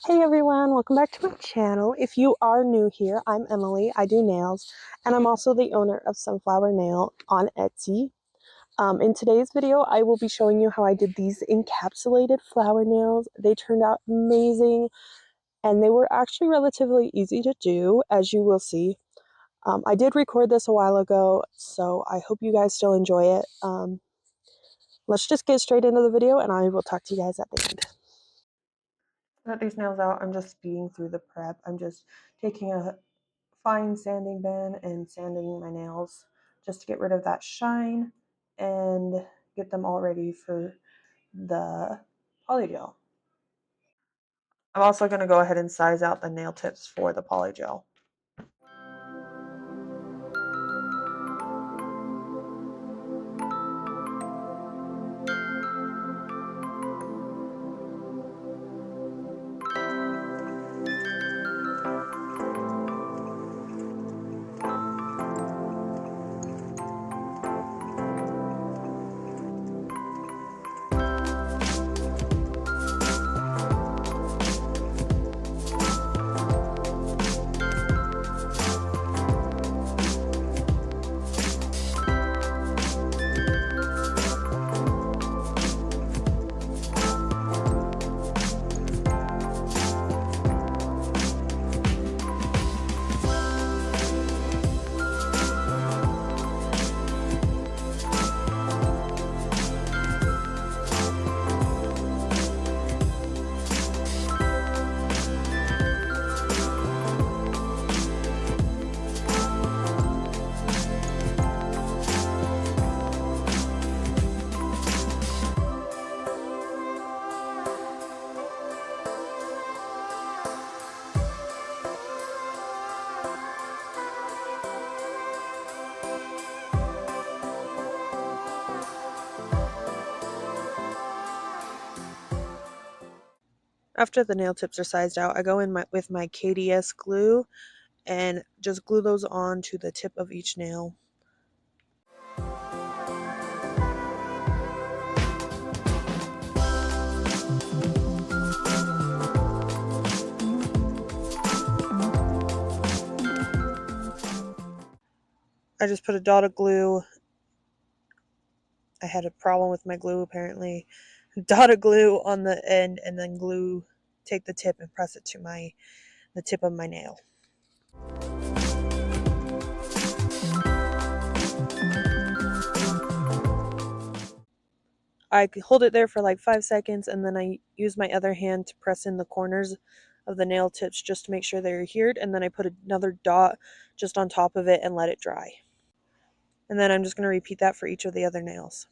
Hey everyone, welcome back to my channel. If you are new here, I'm Emily. I do nails, and I'm also the owner of Sunflower Nail on Etsy. In today's video, I will be showing you how I did these encapsulated flower nails. They turned out amazing, and they were actually relatively easy to do, as you will see. I did record this a while ago, so I hope you guys still enjoy it. Let's just get straight into the video, and I will talk to you guys at the end. Got these nails out. I'm just speeding through the prep. I'm just taking a fine sanding band and sanding my nails just to get rid of that shine and get them all ready for the polygel. I'm also going to go ahead and size out the nail tips for the polygel. After the nail tips are sized out, I go in with my KDS glue and just glue those on to the tip of each nail. I just put a dot of glue. I had a problem with my glue apparently. Dot of glue on the end and then take the tip and press it to the tip of my nail. I hold it there for like 5 seconds and then I use my other hand to press in the corners of the nail tips just to make sure they're adhered, and then I put another dot just on top of it and let it dry. And then I'm just going to repeat that for each of the other nails.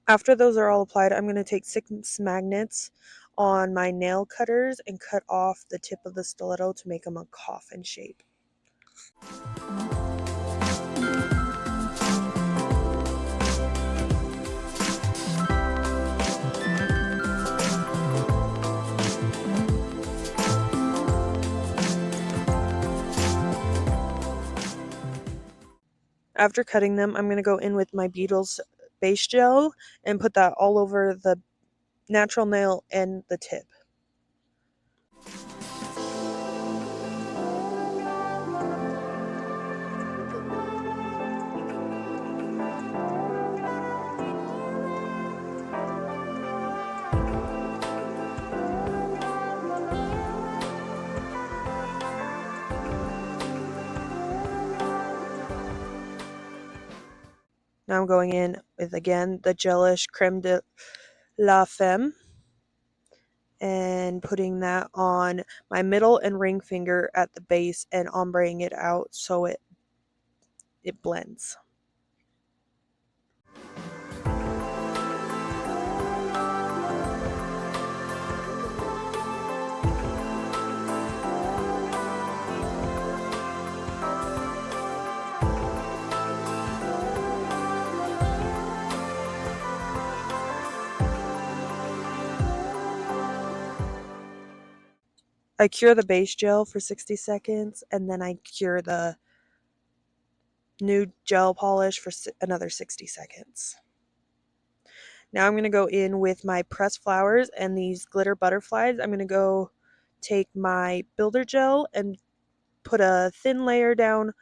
After those are all applied, I'm going to take 6 magnets on my nail cutters and cut off the tip of the stiletto to make them a coffin shape. After cutting them, I'm going to go in with my Beetles base gel and put that all over the natural nail and the tip. Now I'm going in with, again, the gelish Creme de la Femme and putting that on my middle and ring finger at the base and ombreing it out so it blends. I cure the base gel for 60 seconds, and then I cure the new gel polish for another 60 seconds. Now I'm going to go in with my pressed flowers and these glitter butterflies. I'm going to go take my builder gel and put a thin layer down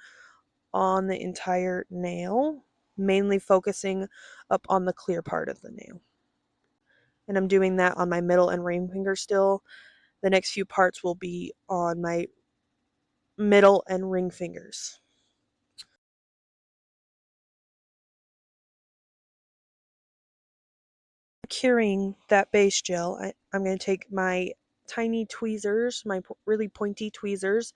on the entire nail, mainly focusing up on the clear part of the nail. And I'm doing that on my middle and ring finger still. The next few parts will be on my middle and ring fingers. Curing that base gel, I'm going to take my tiny tweezers, my really pointy tweezers,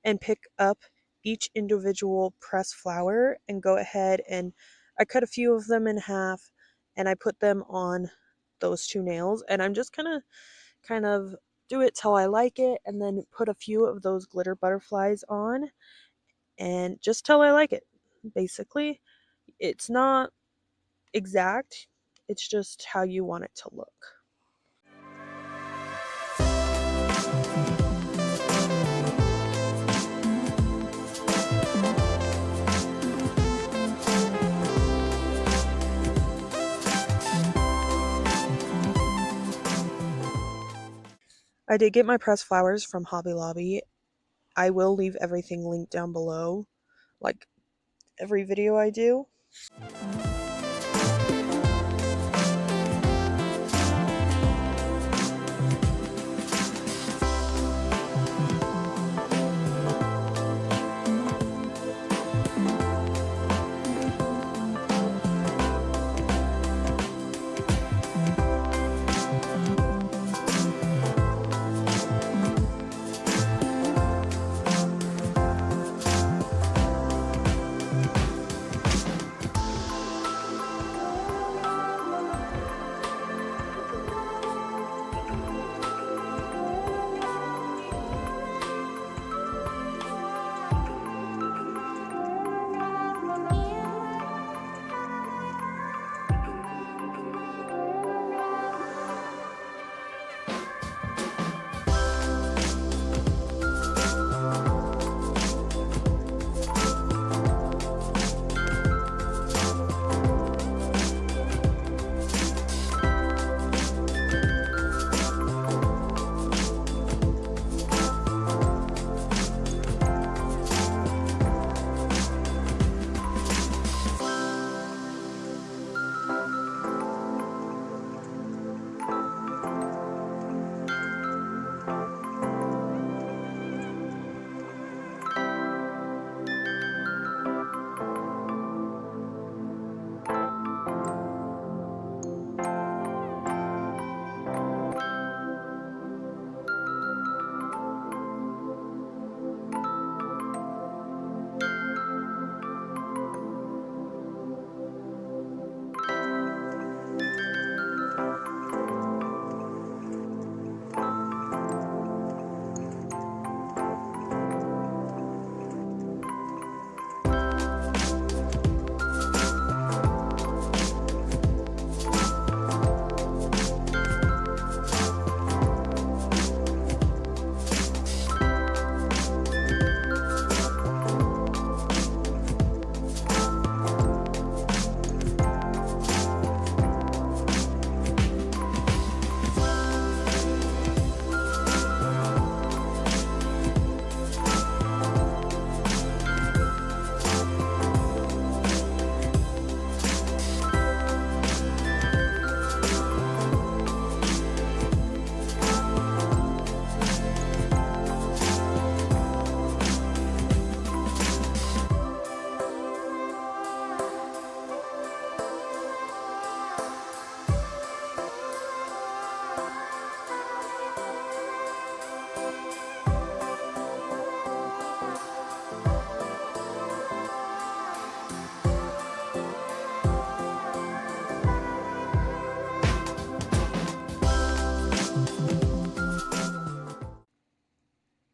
and pick up each individual pressed flower and go ahead and I cut a few of them in half and I put them on those two nails, and I'm just gonna kind of do it till I like it and then put a few of those glitter butterflies on and just till I like it. Basically, it's not exact, it's just how you want it to look. I did get my pressed flowers from Hobby Lobby. I will leave everything linked down below, like every video I do.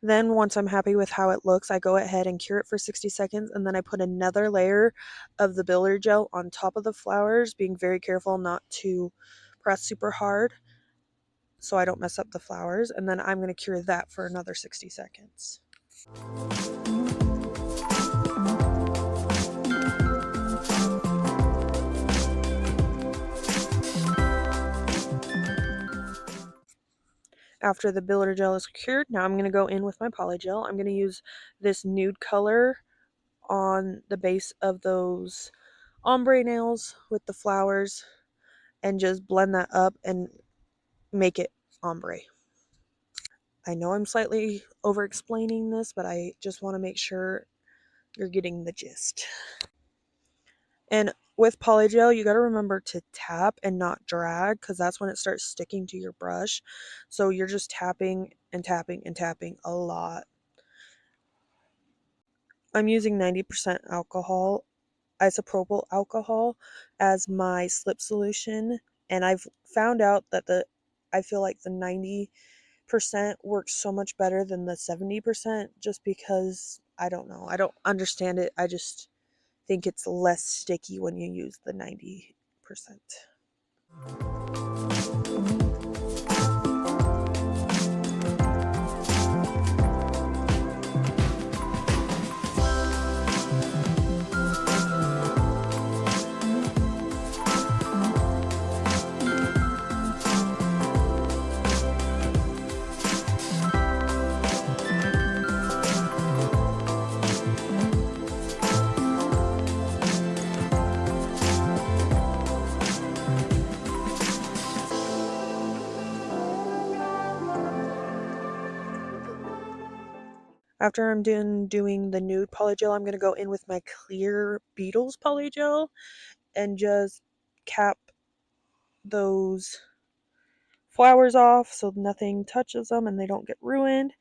Then once I'm happy with how it looks, I go ahead and cure it for 60 seconds, and then I put another layer of the builder gel on top of the flowers, being very careful not to press super hard so I don't mess up the flowers, and then I'm going to cure that for another 60 seconds. After the builder gel is cured, now I'm going to go in with my polygel. I'm going to use this nude color on the base of those ombre nails with the flowers and just blend that up and make it ombre. I know I'm slightly over explaining this, but I just want to make sure you're getting the gist. And with polygel, you got to remember to tap and not drag, because that's when it starts sticking to your brush. So you're just tapping and tapping and tapping a lot. I'm using 90% alcohol, isopropyl alcohol, as my slip solution, and I've found out that I feel like the 90% works so much better than the 70%, just because I don't know, I don't understand it. I just think it's less sticky when you use the 90%. After I'm done doing the nude polygel, I'm going to go in with my clear Beetles polygel and just cap those flowers off so nothing touches them and they don't get ruined.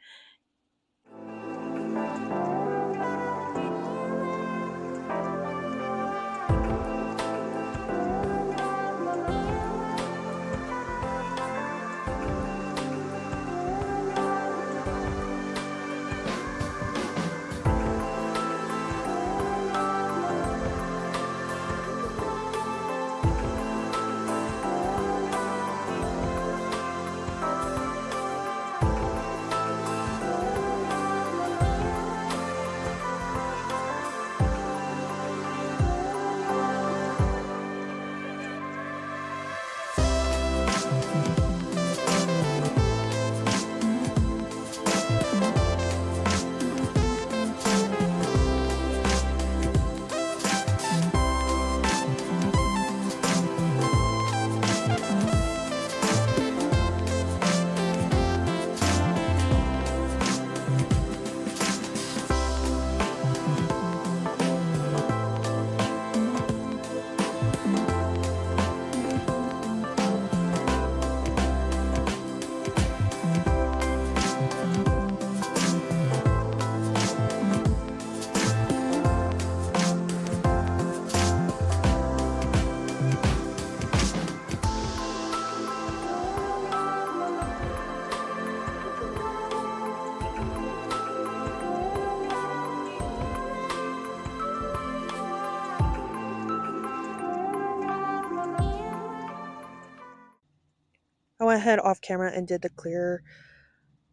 I went ahead off camera and did the clear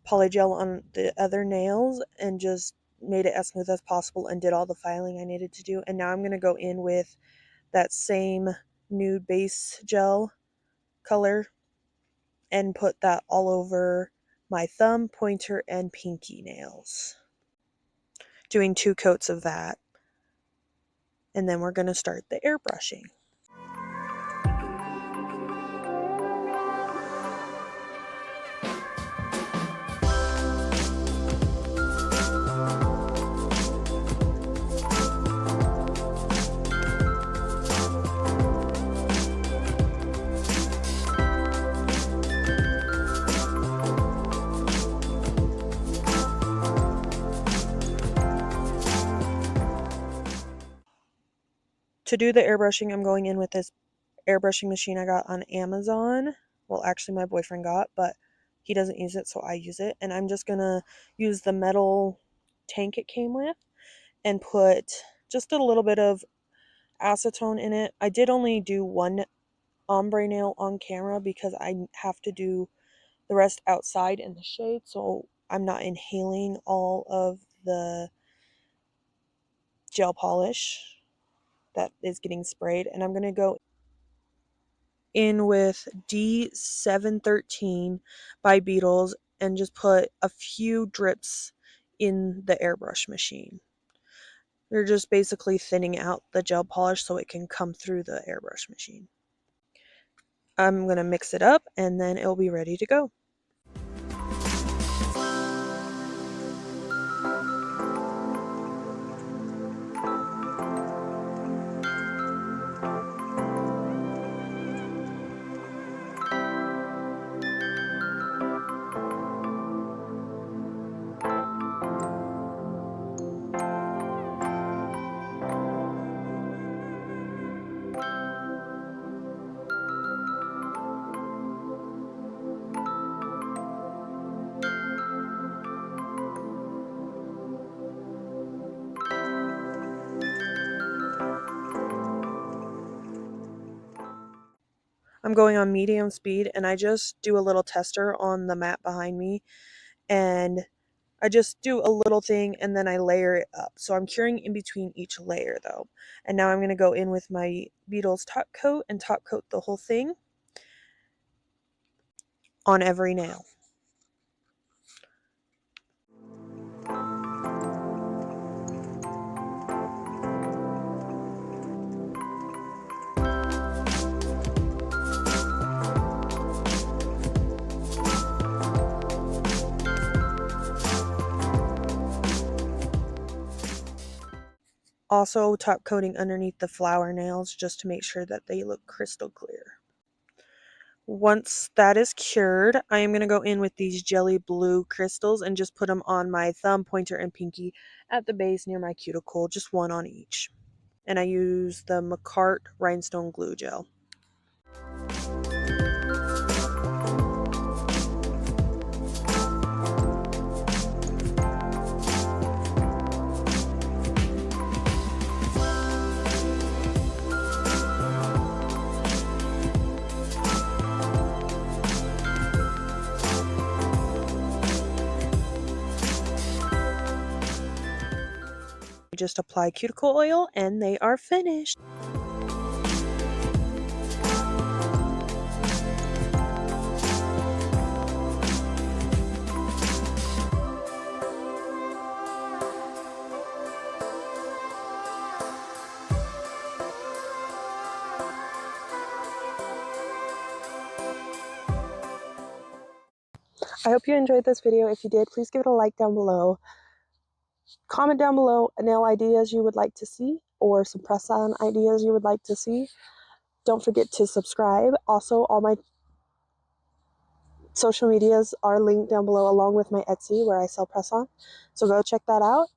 polygel on the other nails and just made it as smooth as possible and did all the filing I needed to do. And now I'm going to go in with that same nude base gel color and put that all over my thumb, pointer, and pinky nails. Doing 2 coats of that. And then we're going to start the airbrushing. To do the airbrushing, I'm going in with this airbrushing machine I got on Amazon. Well, actually my boyfriend got, but he doesn't use it, so I use it. And I'm just gonna use the metal tank it came with and put just a little bit of acetone in it. I did only do one ombre nail on camera because I have to do the rest outside in the shade so I'm not inhaling all of the gel polish that is getting sprayed. And I'm going to go in with D713 by Beetles and just put a few drips in the airbrush machine. They're just basically thinning out the gel polish so it can come through the airbrush machine. I'm going to mix it up and then it'll be ready to go. I'm going on medium speed and I just do a little tester on the mat behind me, and I just do a little thing and then I layer it up. So I'm curing in between each layer though. And now I'm going to go in with my Beetles top coat and top coat the whole thing on every nail. Also top coating underneath the flower nails just to make sure that they look crystal clear. Once that is cured, I am going to go in with these jelly blue crystals and just put them on my thumb, pointer, and pinky at the base near my cuticle, just one on each. And I use the McCart Rhinestone Glue Gel. Just apply cuticle oil and they are finished. I hope you enjoyed this video. If you did, please give it a like down below. Comment down below nail ideas you would like to see or some press-on ideas you would like to see. Don't forget to subscribe. Also, all my social medias are linked down below along with my Etsy where I sell press-on. So go check that out.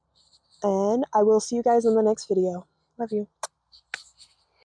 And I will see you guys in the next video. Love you.